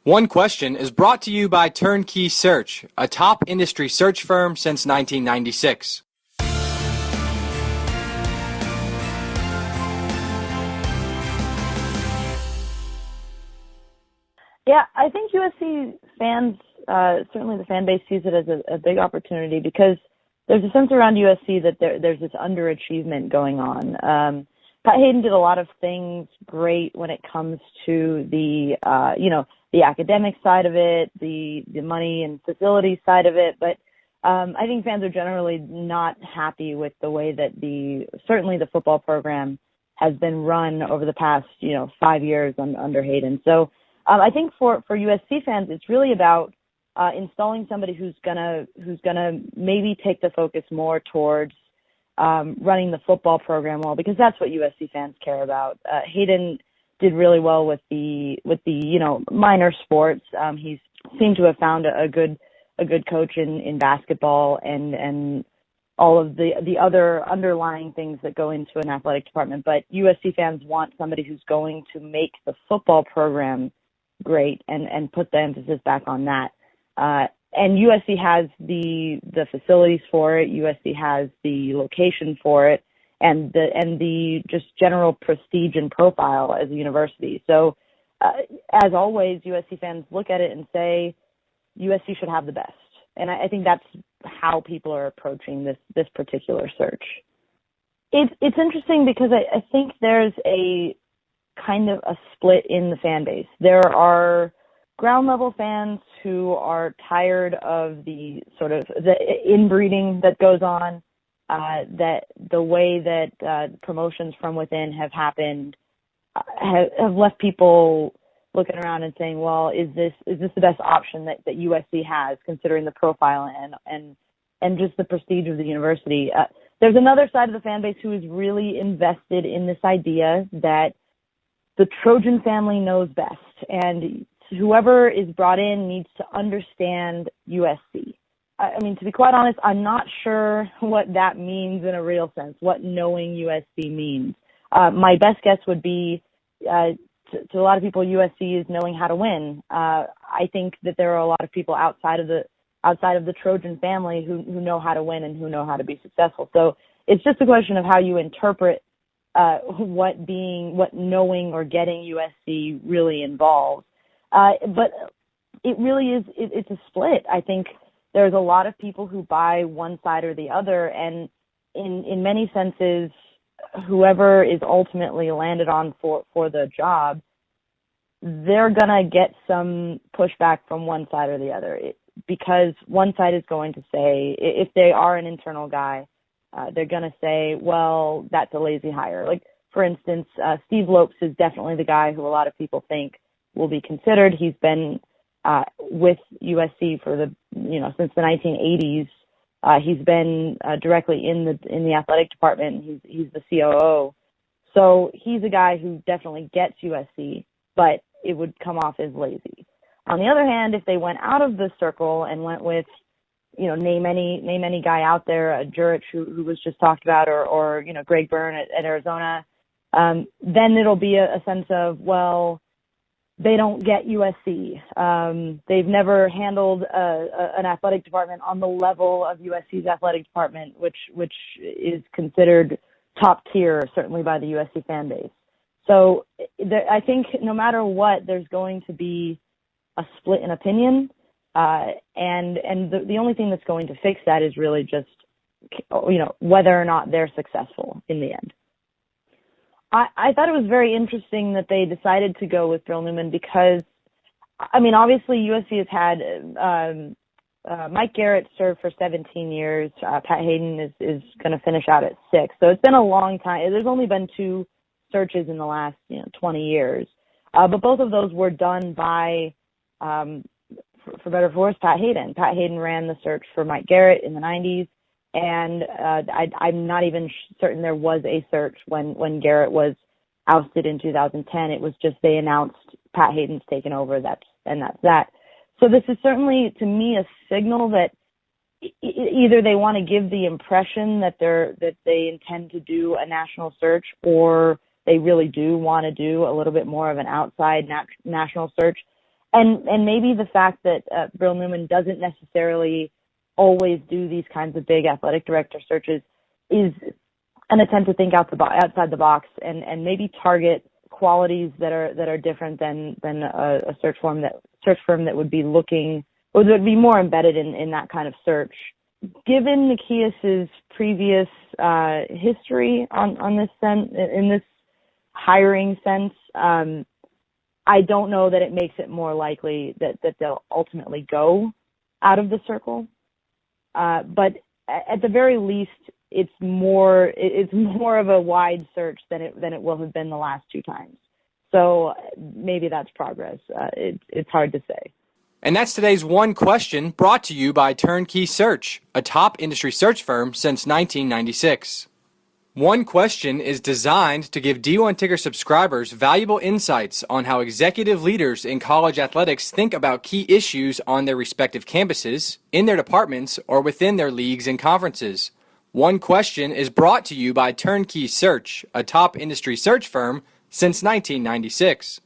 One Question is brought to you by Turnkey Search, a top industry search firm since 1996. Yeah, I think USC fans, certainly the fan base, sees it as a big opportunity because there's a sense around USC that there's this underachievement going on. Pat Hayden did a lot of things great when it comes to the academic side of it, the money and facilities side of it, but I think fans are generally not happy with the way that certainly the football program has been run over the past 5 years under Hayden. So I think for USC fans, it's really about installing somebody who's gonna maybe take the focus more towards running the football program well, because that's what USC fans care about. Hayden did really well with the minor sports. He seemed to have found a good coach in basketball and all of the other underlying things that go into an athletic department. But USC fans want somebody who's going to make the football program great and put the emphasis back on that. And USC has the facilities for it. USC has the location for it, and the just general prestige and profile as a university. So, as always, USC fans look at it and say USC should have the best. And I think that's how people are approaching this particular search. It's interesting because I think there's a kind of a split in the fan base. There are ground level fans who are tired of the sort of the inbreeding that goes on, that the way that promotions from within have happened have left people looking around and saying, well, is this the best option that USC has, considering the profile and just the prestige of the university? There's another side of the fan base who is really invested in this idea that the Trojan family knows best, and whoever is brought in needs to understand USC. I mean, to be quite honest, I'm not sure what that means in a real sense, what knowing USC means. My best guess would be, to a lot of people, USC is knowing how to win. I think that there are a lot of people outside of the Trojan family who know how to win and who know how to be successful. So it's just a question of how you interpret what knowing or getting USC really involves. But it really is, it's a split. I think there's a lot of people who buy one side or the other, and in many senses, whoever is ultimately landed on for the job, they're going to get some pushback from one side or the other, because one side is going to say, if they are an internal guy, they're going to say, well, that's a lazy hire. Like, for instance, Steve Lopes is definitely the guy who a lot of people think will be considered. He's been with USC for since the 1980s. He's been directly in the athletic department. He's the COO. So he's a guy who definitely gets USC, but it would come off as lazy. On the other hand, if they went out of the circle and went with, name any guy out there, Jurich, who was just talked about, or Greg Byrne at Arizona, then it'll be a sense of, well, they don't get USC. They've never handled an athletic department on the level of USC's athletic department, which is considered top tier, certainly by the USC fan base. So I think no matter what, there's going to be a split in opinion, and the only thing that's going to fix that is really just whether or not they're successful in the end. I thought it was very interesting that they decided to go with Bill Newman because, I mean, obviously USC has had Mike Garrett served for 17 years. Pat Hayden is going to finish out at 6. So it's been a long time. There's only been 2 searches in the last 20 years. But both of those were done by, for better or for worse, Pat Hayden. Pat Hayden ran the search for Mike Garrett in the 90s. And I'm not even certain there was a search when Garrett was ousted in 2010. It was just they announced Pat Hayden's taken over. That's that. So this is certainly, to me, a signal that either they want to give the impression that they intend to do a national search, or they really do want to do a little bit more of an outside national search. And maybe the fact that Brill Newman doesn't necessarily always do these kinds of big athletic director searches is an attempt to think outside the box and maybe target qualities that are different than a search firm that would be more embedded in that kind of search. Given Nikias's previous history on this in this hiring sense, I don't know that it makes it more likely that they'll ultimately go out of the circle. But at the very least, it's more of a wide search than it will have been the last two times. So maybe that's progress. It's hard to say. And that's today's One Question, brought to you by Turnkey Search, a top industry search firm since 1996. One Question is designed to give D1 Ticker subscribers valuable insights on how executive leaders in college athletics think about key issues on their respective campuses, in their departments, or within their leagues and conferences. One Question is brought to you by Turnkey Search, a top industry search firm since 1996.